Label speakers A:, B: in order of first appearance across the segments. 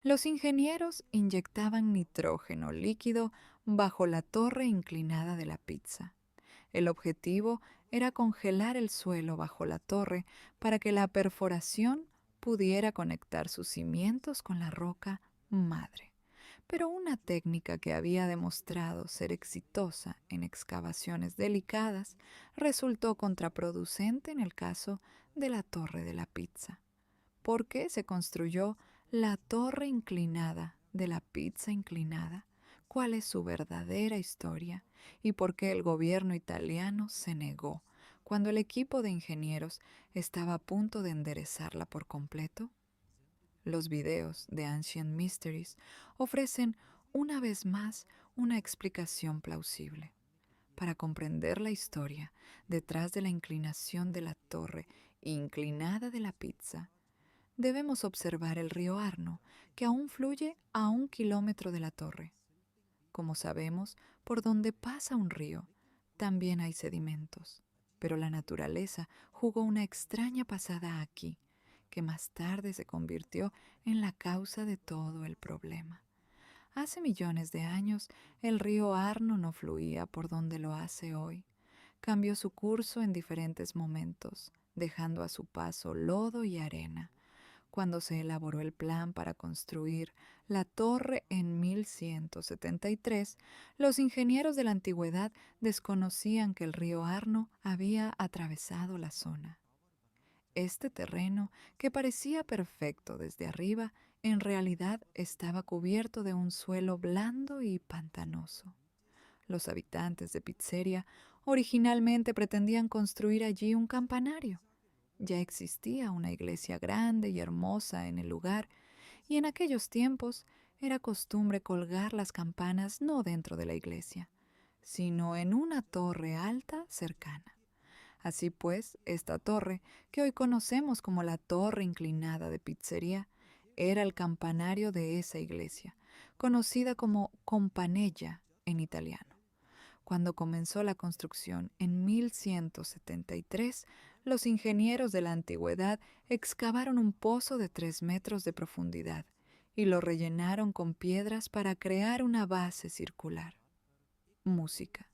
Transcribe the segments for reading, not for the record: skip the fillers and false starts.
A: Los ingenieros inyectaban nitrógeno líquido bajo la torre inclinada de la pizza. El objetivo era congelar el suelo bajo la torre para que la perforación pudiera conectar sus cimientos con la roca madre. Pero una técnica que había demostrado ser exitosa en excavaciones delicadas resultó contraproducente en el caso de la Torre de la Pizza. ¿Por qué se construyó la torre inclinada de la pizza inclinada? ¿Cuál es su verdadera historia? ¿Y por qué el gobierno italiano se negó cuando el equipo de ingenieros estaba a punto de enderezarla por completo? Los videos de Ancient Mysteries ofrecen una vez más una explicación plausible. Para comprender la historia detrás de la inclinación de la torre inclinada de la pizza, debemos observar el río Arno, que aún fluye a 1 kilómetro de la torre. Como sabemos, por donde pasa un río, también hay sedimentos. Pero la naturaleza jugó una extraña pasada aquí, que más tarde se convirtió en la causa de todo el problema. Hace millones de años, el río Arno no fluía por donde lo hace hoy. Cambió su curso en diferentes momentos, dejando a su paso lodo y arena. Cuando se elaboró el plan para construir la torre en 1173, los ingenieros de la antigüedad desconocían que el río Arno había atravesado la zona. Este terreno, que parecía perfecto desde arriba, en realidad estaba cubierto de un suelo blando y pantanoso. Los habitantes de Pizzeria originalmente pretendían construir allí un campanario. Ya existía una iglesia grande y hermosa en el lugar, y en aquellos tiempos era costumbre colgar las campanas no dentro de la iglesia, sino en una torre alta cercana. Así pues, esta torre, que hoy conocemos como la torre inclinada de Pizzería, era el campanario de esa iglesia, conocida como campanella en italiano. Cuando comenzó la construcción en 1173, los ingenieros de la antigüedad excavaron un pozo de 3 metros de profundidad y lo rellenaron con piedras para crear una base circular. Música.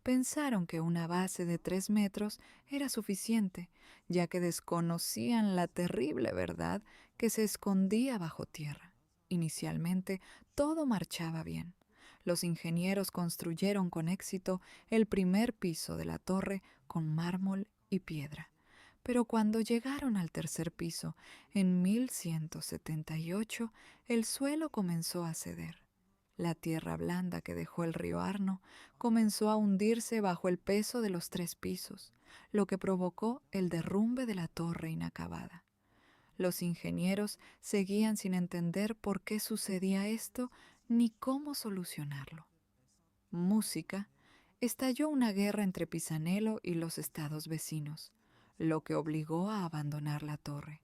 A: Pensaron que una base de 3 metros era suficiente, ya que desconocían la terrible verdad que se escondía bajo tierra. Inicialmente, todo marchaba bien. Los ingenieros construyeron con éxito el primer piso de la torre con mármol y piedra. Pero cuando llegaron al tercer piso, en 1178, el suelo comenzó a ceder. La tierra blanda que dejó el río Arno comenzó a hundirse bajo el peso de los 3 pisos, lo que provocó el derrumbe de la torre inacabada. Los ingenieros seguían sin entender por qué sucedía esto ni cómo solucionarlo. Música. Estalló una guerra entre Pisanello y los estados vecinos, lo que obligó a abandonar la torre.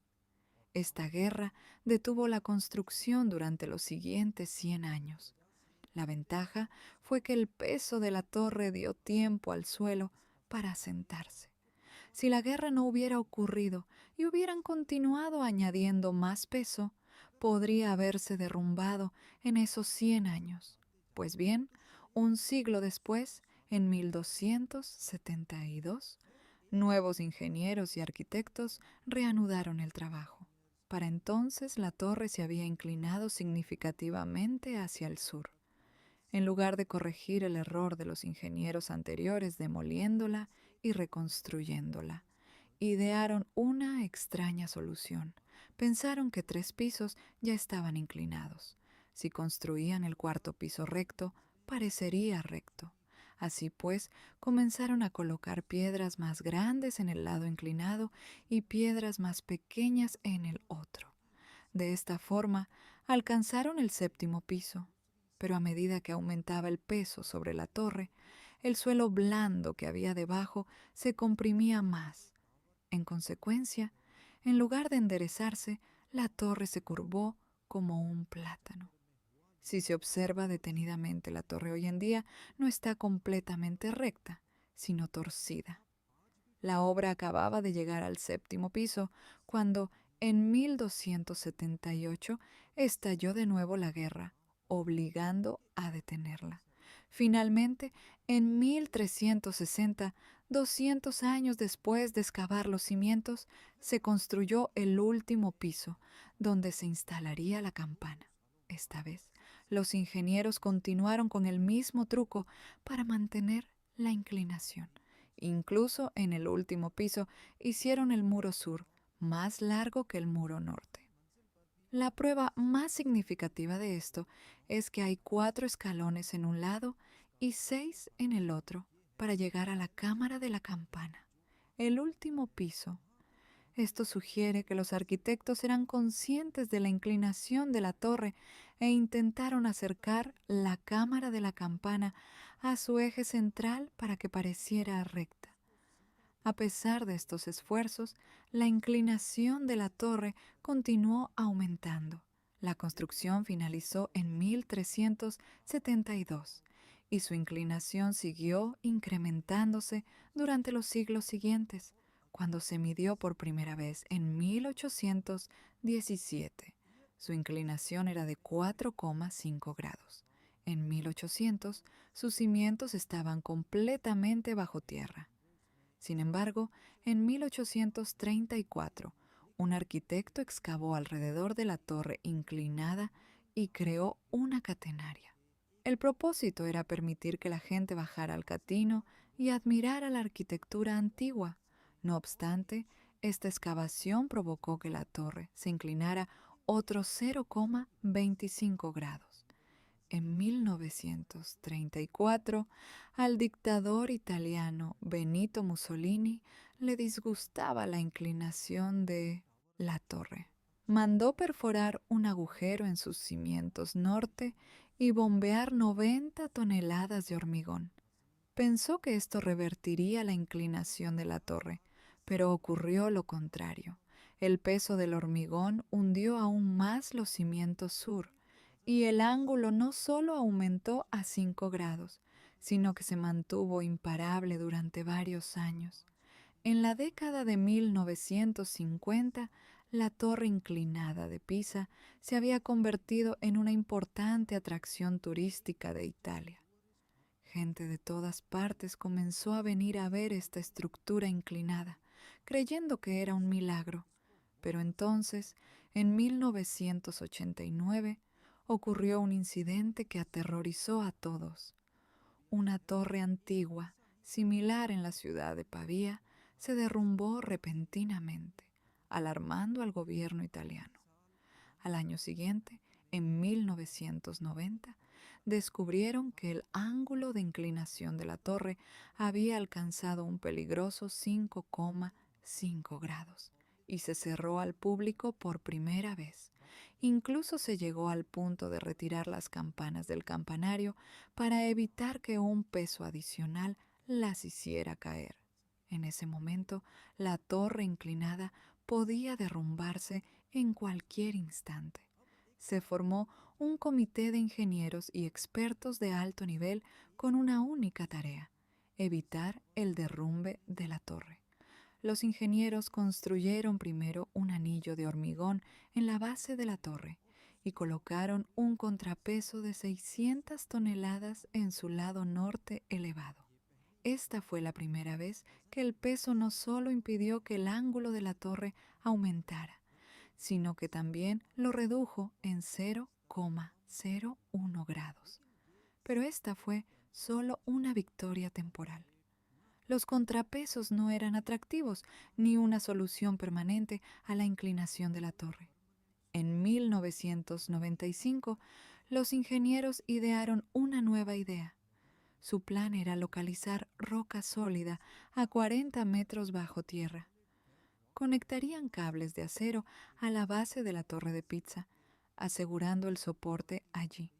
A: Esta guerra detuvo la construcción durante los siguientes 100 años. La ventaja fue que el peso de la torre dio tiempo al suelo para asentarse. Si la guerra no hubiera ocurrido y hubieran continuado añadiendo más peso, podría haberse derrumbado en esos 100 años. Pues bien, un siglo después, en 1272, nuevos ingenieros y arquitectos reanudaron el trabajo. Para entonces la torre se había inclinado significativamente hacia el sur. En lugar de corregir el error de los ingenieros anteriores demoliéndola y reconstruyéndola, idearon una extraña solución. Pensaron que 3 pisos ya estaban inclinados. Si construían el cuarto piso recto, parecería recto. Así pues, comenzaron a colocar piedras más grandes en el lado inclinado y piedras más pequeñas en el otro. De esta forma, alcanzaron el 7.º piso, pero a medida que aumentaba el peso sobre la torre, el suelo blando que había debajo se comprimía más. En consecuencia, en lugar de enderezarse, la torre se curvó como un plátano. Si se observa detenidamente la torre hoy en día, no está completamente recta, sino torcida. La obra acababa de llegar al 7.º piso cuando, En 1278 estalló de nuevo la guerra, obligando a detenerla. Finalmente, en 1360, 200 años después de excavar los cimientos, se construyó el último piso, donde se instalaría la campana. Esta vez, los ingenieros continuaron con el mismo truco para mantener la inclinación. Incluso en el último piso hicieron el muro sur, más largo que el muro norte. La prueba más significativa de esto es que hay 4 escalones en un lado y 6 en el otro para llegar a la cámara de la campana, el último piso. Esto sugiere que los arquitectos eran conscientes de la inclinación de la torre e intentaron acercar la cámara de la campana a su eje central para que pareciera recta. A pesar de estos esfuerzos, la inclinación de la torre continuó aumentando. La construcción finalizó en 1372 y su inclinación siguió incrementándose durante los siglos siguientes, cuando se midió por primera vez en 1817. Su inclinación era de 4,5 grados. En 1800, sus cimientos estaban completamente bajo tierra. Sin embargo, en 1834, un arquitecto excavó alrededor de la torre inclinada y creó una catenaria. El propósito era permitir que la gente bajara al catino y admirara la arquitectura antigua. No obstante, esta excavación provocó que la torre se inclinara otros 0,25 grados. En 1934, al dictador italiano Benito Mussolini le disgustaba la inclinación de la torre. Mandó perforar un agujero en sus cimientos norte y bombear 90 toneladas de hormigón. Pensó que esto revertiría la inclinación de la torre, pero ocurrió lo contrario. El peso del hormigón hundió aún más los cimientos sur, y el ángulo no solo aumentó a 5 grados, sino que se mantuvo imparable durante varios años. En la década de 1950, la torre inclinada de Pisa se había convertido en una importante atracción turística de Italia. Gente de todas partes comenzó a venir a ver esta estructura inclinada, creyendo que era un milagro. Pero entonces, en 1989, ocurrió un incidente que aterrorizó a todos. Una torre antigua, similar en la ciudad de Pavía, se derrumbó repentinamente, alarmando al gobierno italiano. Al año siguiente, en 1990, descubrieron que el ángulo de inclinación de la torre había alcanzado un peligroso 5,5 grados y se cerró al público por primera vez. Incluso se llegó al punto de retirar las campanas del campanario para evitar que un peso adicional las hiciera caer. En ese momento, la torre inclinada podía derrumbarse en cualquier instante. Se formó un comité de ingenieros y expertos de alto nivel con una única tarea: evitar el derrumbe de la torre. Los ingenieros construyeron primero un anillo de hormigón en la base de la torre y colocaron un contrapeso de 600 toneladas en su lado norte elevado. Esta fue la primera vez que el peso no solo impidió que el ángulo de la torre aumentara, sino que también lo redujo en 0,01 grados. Pero esta fue solo una victoria temporal. Los contrapesos no eran atractivos ni una solución permanente a la inclinación de la torre. En 1995, los ingenieros idearon una nueva idea. Su plan era localizar roca sólida a 40 metros bajo tierra. Conectarían cables de acero a la base de la torre de Pisa, asegurando el soporte allí.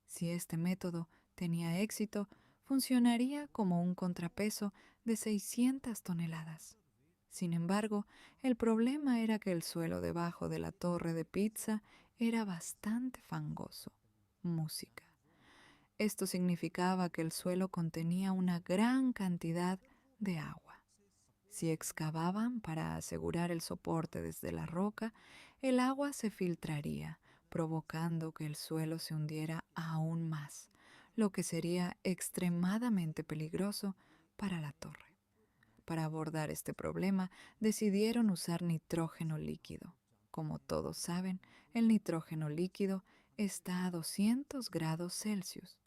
A: Si este método tenía éxito, funcionaría como un contrapeso de 600 toneladas. Sin embargo, el problema era que el suelo debajo de la torre de Pisa era bastante fangoso. Música. Esto significaba que el suelo contenía una gran cantidad de agua. Si excavaban para asegurar el soporte desde la roca, el agua se filtraría, provocando que el suelo se hundiera aún más, lo que sería extremadamente peligroso para la torre. Para abordar este problema, decidieron usar nitrógeno líquido. Como todos saben, el nitrógeno líquido está a 200 grados Celsius.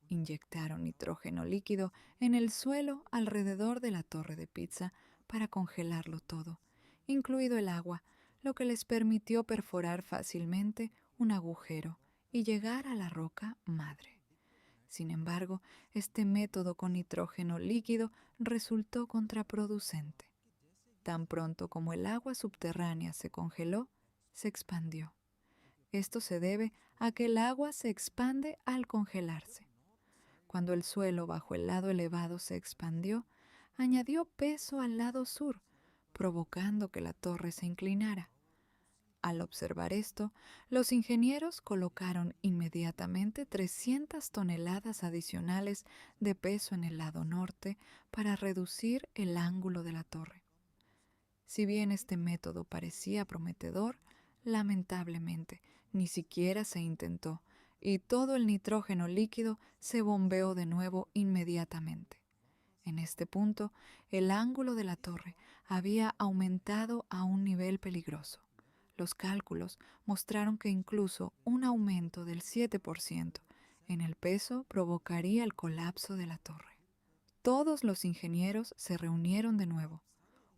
A: Inyectaron nitrógeno líquido en el suelo alrededor de la torre de pizza para congelarlo todo, incluido el agua, lo que les permitió perforar fácilmente un agujero y llegar a la roca madre. Sin embargo, este método con nitrógeno líquido resultó contraproducente. Tan pronto como el agua subterránea se congeló, se expandió. Esto se debe a que el agua se expande al congelarse. Cuando el suelo bajo el lado elevado se expandió, añadió peso al lado sur, provocando que la torre se inclinara. Al observar esto, los ingenieros colocaron inmediatamente 300 toneladas adicionales de peso en el lado norte para reducir el ángulo de la torre. Si bien este método parecía prometedor, lamentablemente ni siquiera se intentó y todo el nitrógeno líquido se bombeó de nuevo inmediatamente. En este punto, el ángulo de la torre había aumentado a un nivel peligroso. Los cálculos mostraron que incluso un aumento del 7% en el peso provocaría el colapso de la torre. Todos los ingenieros se reunieron de nuevo.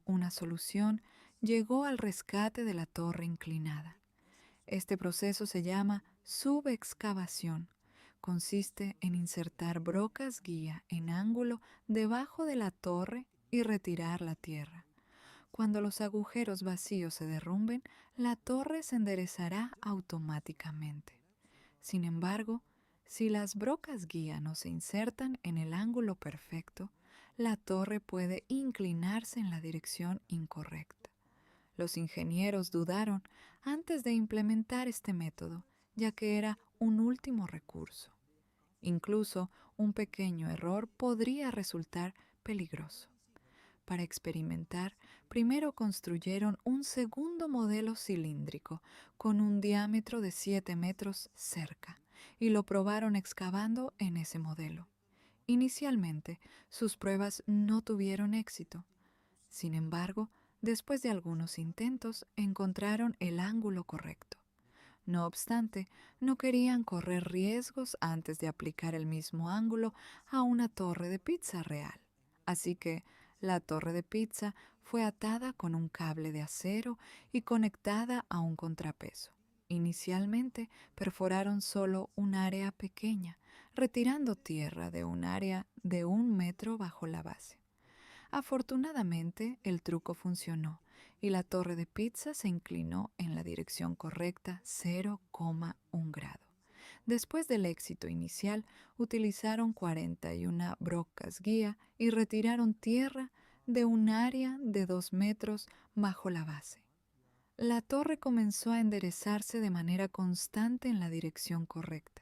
A: Una solución llegó al rescate de la torre inclinada. Este proceso se llama subexcavación. Consiste en insertar brocas guía en ángulo debajo de la torre y retirar la tierra. Cuando los agujeros vacíos se derrumben, la torre se enderezará automáticamente. Sin embargo, si las brocas guía no se insertan en el ángulo perfecto, la torre puede inclinarse en la dirección incorrecta. Los ingenieros dudaron antes de implementar este método, ya que era un último recurso. Incluso un pequeño error podría resultar peligroso. Para experimentar, primero construyeron un segundo modelo cilíndrico con un diámetro de 7 metros cerca y lo probaron excavando en ese modelo. Inicialmente, sus pruebas no tuvieron éxito. Sin embargo, después de algunos intentos, encontraron el ángulo correcto. No obstante, no querían correr riesgos antes de aplicar el mismo ángulo a una torre de pizza real. Así que la torre de pizza fue atada con un cable de acero y conectada a un contrapeso. Inicialmente perforaron solo un área pequeña, retirando tierra de un área de 1 metro bajo la base. Afortunadamente, el truco funcionó y la torre de pizza se inclinó en la dirección correcta 0,1 grado. Después del éxito inicial, utilizaron 41 brocas guía y retiraron tierra de un área de 2 metros bajo la base. La torre comenzó a enderezarse de manera constante en la dirección correcta.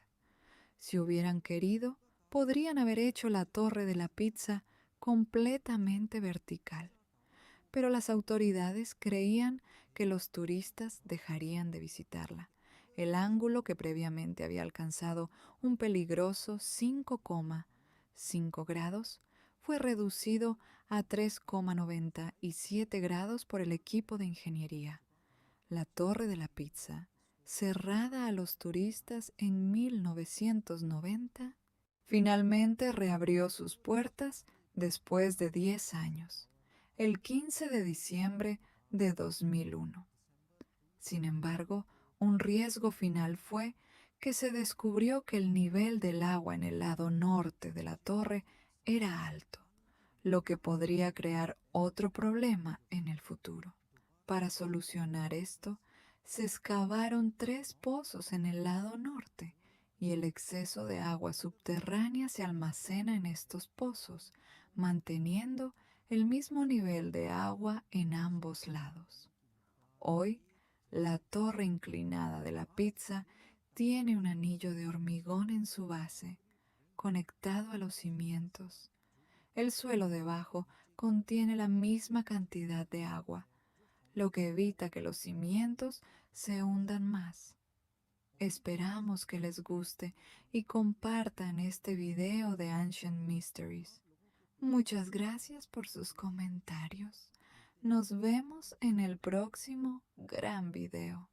A: Si hubieran querido, podrían haber hecho la torre de la pizza completamente vertical, pero las autoridades creían que los turistas dejarían de visitarla. El ángulo, que previamente había alcanzado un peligroso 5,5 grados, fue reducido a 3,97 grados por el equipo de ingeniería. La torre de la pizza, cerrada a los turistas en 1990, finalmente reabrió sus puertas después de 10 años, el 15 de diciembre de 2001. Sin embargo, un riesgo final fue que se descubrió que el nivel del agua en el lado norte de la torre era alto, lo que podría crear otro problema en el futuro. Para solucionar esto, se excavaron 3 pozos en el lado norte y el exceso de agua subterránea se almacena en estos pozos, manteniendo el mismo nivel de agua en ambos lados. Hoy, la torre inclinada de la pizza tiene un anillo de hormigón en su base, conectado a los cimientos. El suelo debajo contiene la misma cantidad de agua, lo que evita que los cimientos se hundan más. Esperamos que les guste y compartan este video de Ancient Mysteries. Muchas gracias por sus comentarios. Nos vemos en el próximo gran video.